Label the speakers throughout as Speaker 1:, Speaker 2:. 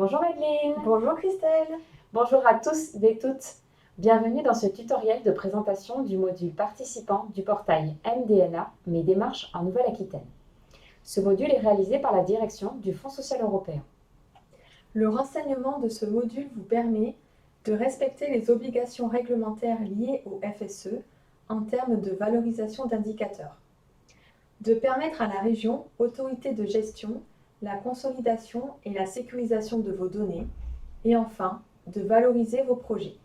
Speaker 1: Bonjour Madeleine.
Speaker 2: Bonjour Christelle.
Speaker 1: Bonjour à tous et toutes. Bienvenue dans ce tutoriel de présentation du module participant du portail MDNA, Mes démarches en Nouvelle-Aquitaine. Ce module est réalisé par la direction du Fonds social européen.
Speaker 2: Le renseignement de ce module vous permet de respecter les obligations réglementaires liées au FSE en termes de valorisation d'indicateurs, de permettre à la région, autorité de gestion, la consolidation et la sécurisation de vos données, et enfin, de valoriser vos projets.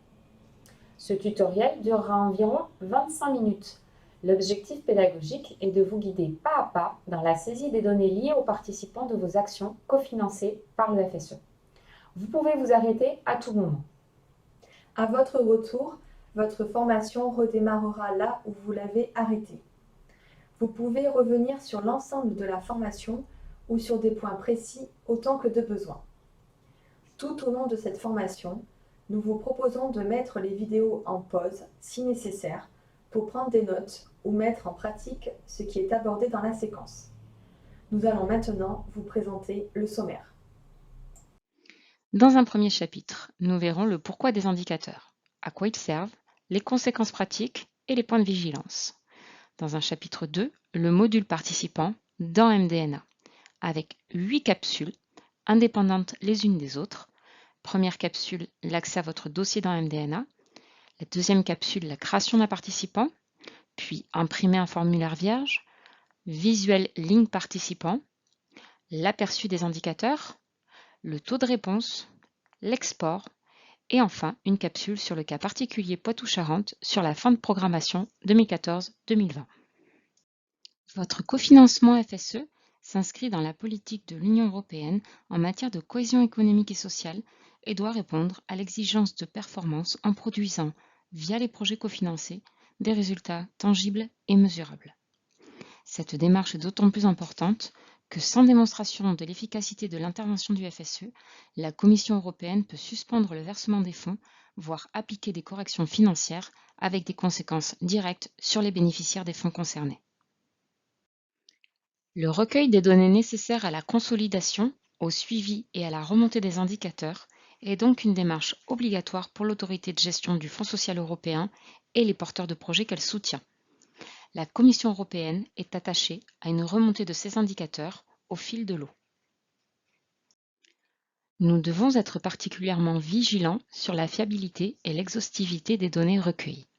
Speaker 1: Ce tutoriel durera environ 25 minutes. L'objectif pédagogique est de vous guider pas à pas dans la saisie des données liées aux participants de vos actions cofinancées par le FSE. Vous pouvez vous arrêter à tout moment.
Speaker 2: À votre retour, votre formation redémarrera là où vous l'avez arrêtée. Vous pouvez revenir sur l'ensemble de la formation ou sur des points précis autant que de besoin. Tout au long de cette formation, nous vous proposons de mettre les vidéos en pause si nécessaire pour prendre des notes ou mettre en pratique ce qui est abordé dans la séquence. Nous allons maintenant vous présenter le sommaire.
Speaker 3: Dans un premier chapitre, nous verrons le pourquoi des indicateurs, à quoi ils servent, les conséquences pratiques et les points de vigilance. Dans un chapitre 2, le module participant dans MDNA, avec 8 capsules, indépendantes les unes des autres. Première capsule, l'accès à votre dossier dans MDNA. La deuxième capsule, la création d'un participant, puis imprimer un formulaire vierge, visuel ligne participant, l'aperçu des indicateurs, le taux de réponse, l'export et enfin une capsule sur le cas particulier Poitou-Charentes sur la fin de programmation 2014-2020. Votre cofinancement FSE s'inscrit dans la politique de l'Union européenne en matière de cohésion économique et sociale et doit répondre à l'exigence de performance en produisant, via les projets cofinancés, des résultats tangibles et mesurables. Cette démarche est d'autant plus importante que sans démonstration de l'efficacité de l'intervention du FSE, la Commission européenne peut suspendre le versement des fonds, voire appliquer des corrections financières avec des conséquences directes sur les bénéficiaires des fonds concernés. Le recueil des données nécessaires à la consolidation, au suivi et à la remontée des indicateurs est donc une démarche obligatoire pour l'autorité de gestion du Fonds social européen et les porteurs de projets qu'elle soutient. La Commission européenne est attachée à une remontée de ces indicateurs au fil de l'eau. Nous devons être particulièrement vigilants sur la fiabilité et l'exhaustivité des données recueillies.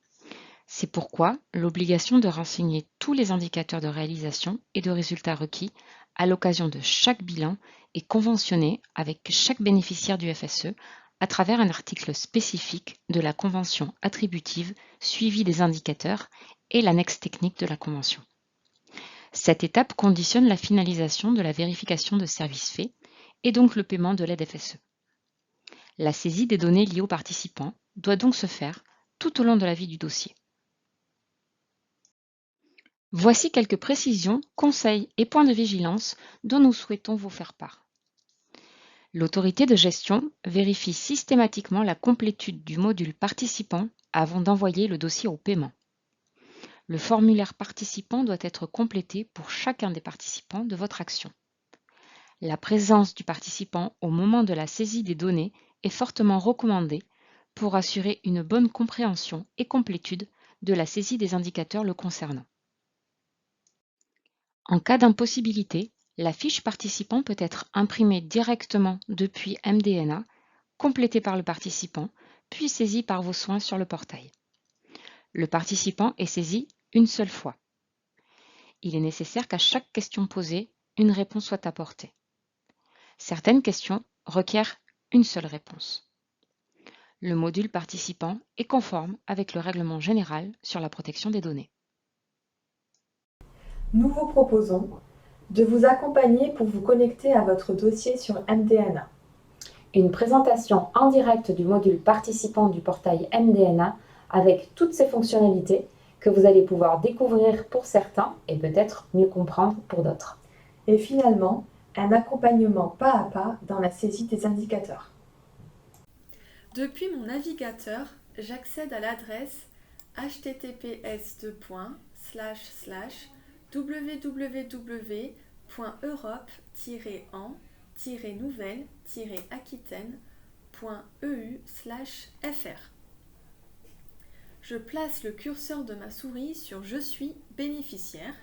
Speaker 3: C'est pourquoi l'obligation de renseigner tous les indicateurs de réalisation et de résultats requis à l'occasion de chaque bilan est conventionnée avec chaque bénéficiaire du FSE à travers un article spécifique de la convention attributive suivi des indicateurs et l'annexe technique de la convention. Cette étape conditionne la finalisation de la vérification de services faits et donc le paiement de l'aide FSE. La saisie des données liées aux participants doit donc se faire tout au long de la vie du dossier. Voici quelques précisions, conseils et points de vigilance dont nous souhaitons vous faire part. L'autorité de gestion vérifie systématiquement la complétude du module participant avant d'envoyer le dossier au paiement. Le formulaire participant doit être complété pour chacun des participants de votre action. La présence du participant au moment de la saisie des données est fortement recommandée pour assurer une bonne compréhension et complétude de la saisie des indicateurs le concernant. En cas d'impossibilité, la fiche participant peut être imprimée directement depuis MDNA, complétée par le participant, puis saisie par vos soins sur le portail. Le participant est saisi une seule fois. Il est nécessaire qu'à chaque question posée, une réponse soit apportée. Certaines questions requièrent une seule réponse. Le module participant est conforme avec le règlement général sur la protection des données.
Speaker 2: Nous vous proposons de vous accompagner pour vous connecter à votre dossier sur MDNA.
Speaker 1: Une présentation en direct du module participant du portail MDNA avec toutes ses fonctionnalités que vous allez pouvoir découvrir pour certains et peut-être mieux comprendre pour d'autres.
Speaker 2: Et finalement, un accompagnement pas à pas dans la saisie des indicateurs. Depuis mon navigateur, j'accède à l'adresse https://www.europe-en www.nouvelle-aquitaine.eu/fr. Je place le curseur de ma souris sur Je suis bénéficiaire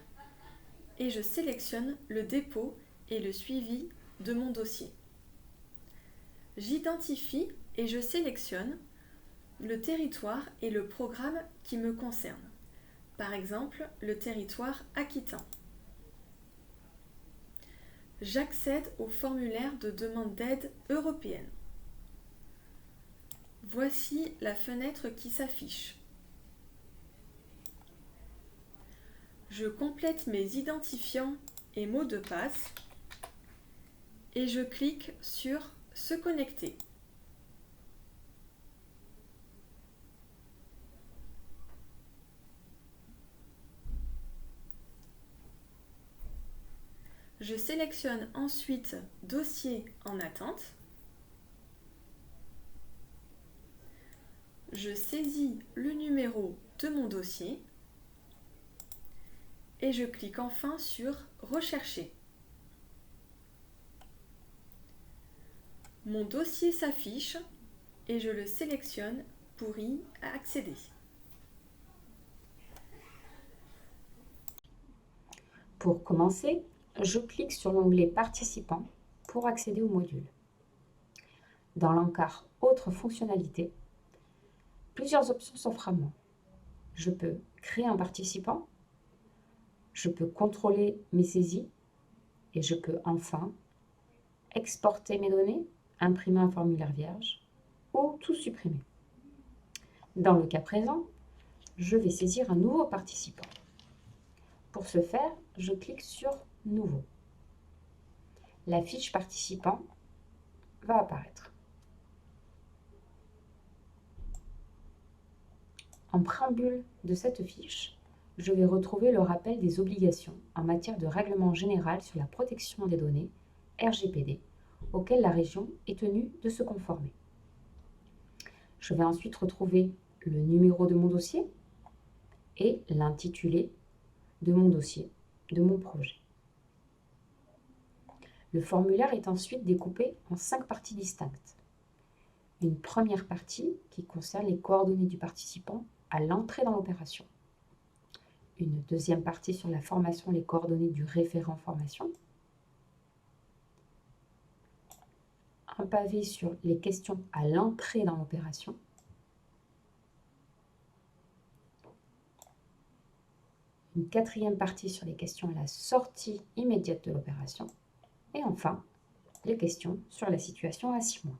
Speaker 2: et je sélectionne le dépôt et le suivi de mon dossier. J'identifie et je sélectionne le territoire et le programme qui me concerne. Par exemple, le territoire aquitain. J'accède au formulaire de demande d'aide européenne. Voici la fenêtre qui s'affiche. Je complète mes identifiants et mots de passe et je clique sur Se connecter. Je sélectionne ensuite Dossier en attente. Je saisis le numéro de mon dossier et je clique enfin sur Rechercher. Mon dossier s'affiche et je le sélectionne pour y accéder.
Speaker 1: Pour commencer, je clique sur l'onglet Participants pour accéder au module. Dans l'encart Autres fonctionnalités, plusieurs options s'offrent à moi. Je peux créer un participant, je peux contrôler mes saisies et je peux enfin exporter mes données, imprimer un formulaire vierge ou tout supprimer. Dans le cas présent, je vais saisir un nouveau participant. Pour ce faire, je clique sur Nouveau. La fiche participant va apparaître. En préambule de cette fiche, je vais retrouver le rappel des obligations en matière de règlement général sur la protection des données, RGPD, auquel la région est tenue de se conformer. Je vais ensuite retrouver le numéro de mon dossier et l'intitulé de mon dossier, de mon projet. Le formulaire est ensuite découpé en 5 parties distinctes. Une première partie qui concerne les coordonnées du participant à l'entrée dans l'opération. Une deuxième partie sur la formation et les coordonnées du référent formation. Un pavé sur les questions à l'entrée dans l'opération. Une quatrième partie sur les questions à la sortie immédiate de l'opération. Et enfin, les questions sur la situation à 6 mois.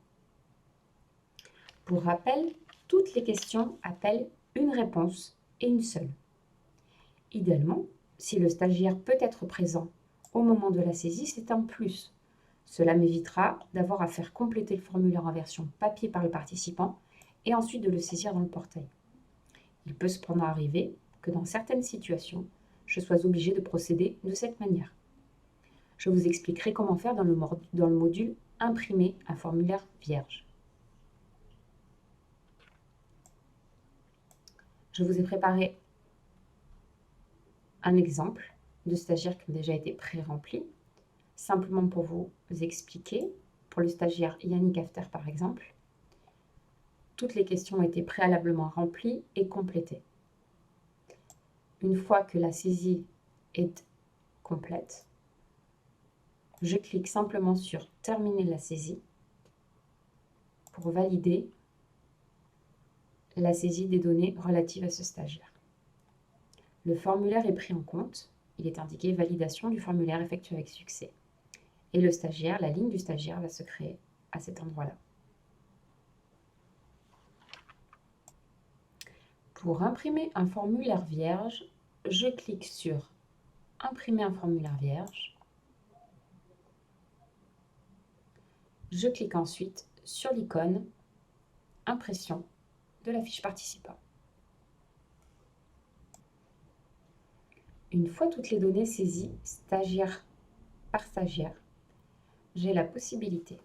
Speaker 1: Pour rappel, toutes les questions appellent une réponse et une seule. Idéalement, si le stagiaire peut être présent au moment de la saisie, c'est un plus. Cela m'évitera d'avoir à faire compléter le formulaire en version papier par le participant et ensuite de le saisir dans le portail. Il peut cependant arriver que dans certaines situations, je sois obligée de procéder de cette manière. Je vous expliquerai comment faire dans le module « Imprimer un formulaire vierge ». Je vous ai préparé un exemple de stagiaires qui ont déjà été pré-remplis, simplement pour vous expliquer. Pour le stagiaire Yannick After par exemple, toutes les questions ont été préalablement remplies et complétées. Une fois que la saisie est complète, je clique simplement sur « Terminer la saisie » pour valider la saisie des données relatives à ce stagiaire. Le formulaire est pris en compte. Il est indiqué « Validation du formulaire effectué avec succès ». Et le stagiaire, la ligne du stagiaire va se créer à cet endroit-là. Pour imprimer un formulaire vierge, je clique sur « Imprimer un formulaire vierge ». Je clique ensuite sur l'icône « Impression » de la fiche participant. Une fois toutes les données saisies, stagiaire par stagiaire, j'ai la possibilité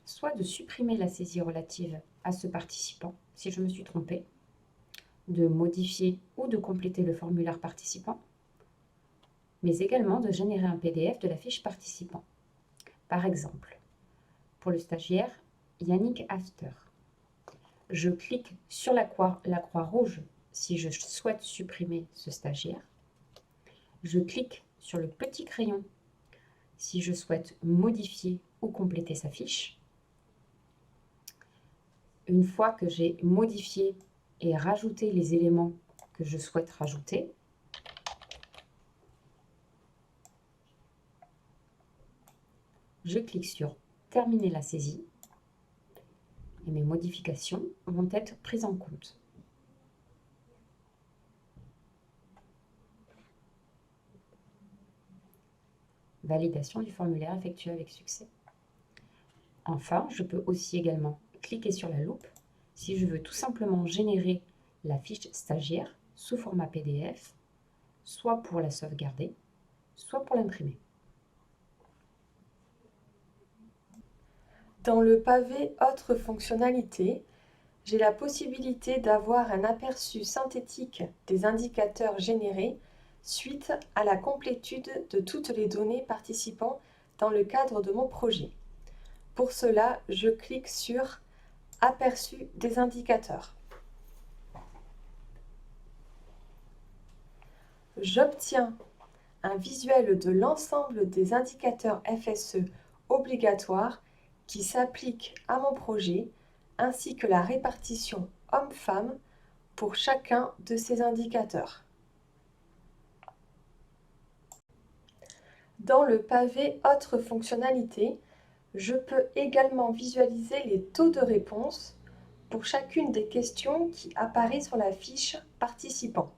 Speaker 1: soit de supprimer la saisie relative à ce participant, si je me suis trompée, de modifier ou de compléter le formulaire participant, mais également de générer un PDF de la fiche participant. Par exemple, pour le stagiaire Yannick After, je clique sur la croix rouge si je souhaite supprimer ce stagiaire. Je clique sur le petit crayon si je souhaite modifier ou compléter sa fiche. Une fois que j'ai modifié et rajouté les éléments que je souhaite rajouter, je clique sur « Terminer la saisie » et mes modifications vont être prises en compte. Validation du formulaire effectué avec succès. Enfin, je peux aussi également cliquer sur la loupe si je veux tout simplement générer la fiche stagiaire sous format PDF, soit pour la sauvegarder, soit pour l'imprimer.
Speaker 2: Dans le pavé Autres fonctionnalités, j'ai la possibilité d'avoir un aperçu synthétique des indicateurs générés suite à la complétude de toutes les données participant dans le cadre de mon projet. Pour cela, je clique sur « Aperçu des indicateurs ». J'obtiens un visuel de l'ensemble des indicateurs FSE obligatoires qui s'appliquent à mon projet, ainsi que la répartition homme-femme pour chacun de ces indicateurs. Dans le pavé Autres fonctionnalités, je peux également visualiser les taux de réponse pour chacune des questions qui apparaissent sur la fiche participant.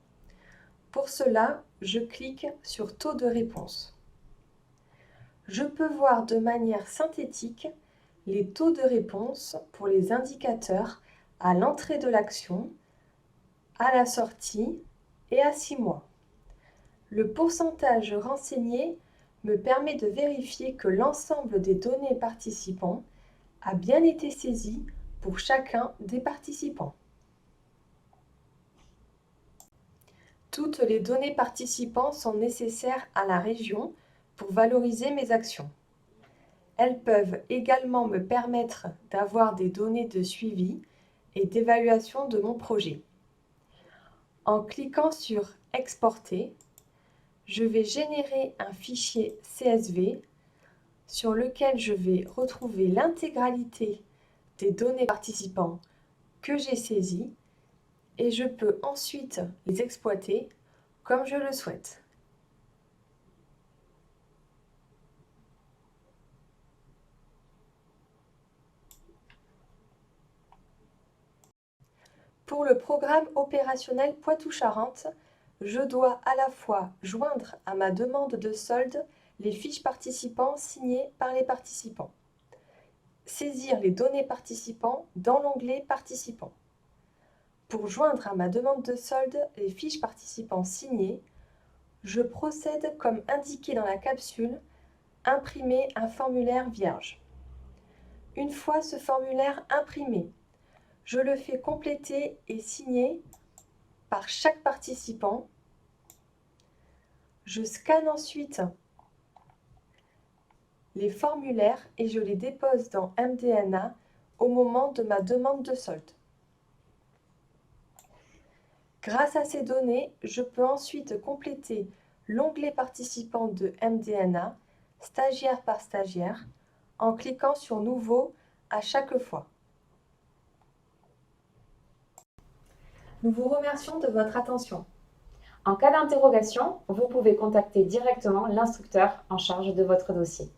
Speaker 2: Pour cela, je clique sur Taux de réponse. Je peux voir de manière synthétique les taux de réponse pour les indicateurs à l'entrée de l'action, à la sortie et à 6 mois. Le pourcentage renseigné me permet de vérifier que l'ensemble des données participants a bien été saisi pour chacun des participants. Toutes les données participants sont nécessaires à la région pour valoriser mes actions. Elles peuvent également me permettre d'avoir des données de suivi et d'évaluation de mon projet. En cliquant sur « Exporter », je vais générer un fichier CSV sur lequel je vais retrouver l'intégralité des données participants que j'ai saisies et je peux ensuite les exploiter comme je le souhaite. Pour le programme opérationnel Poitou-Charentes, je dois à la fois joindre à ma demande de solde les fiches participants signées par les participants, saisir les données participants dans l'onglet Participants. Pour joindre à ma demande de solde les fiches participants signées, je procède comme indiqué dans la capsule « Imprimer un formulaire vierge ». Une fois ce formulaire imprimé, je le fais compléter et signer par chaque participant. Je scanne ensuite les formulaires et je les dépose dans MDNA au moment de ma demande de solde. Grâce à ces données, je peux ensuite compléter l'onglet participant de MDNA, stagiaire par stagiaire, en cliquant sur Nouveau à chaque fois. Nous vous remercions de votre attention.
Speaker 1: En cas d'interrogation, vous pouvez contacter directement l'instructeur en charge de votre dossier.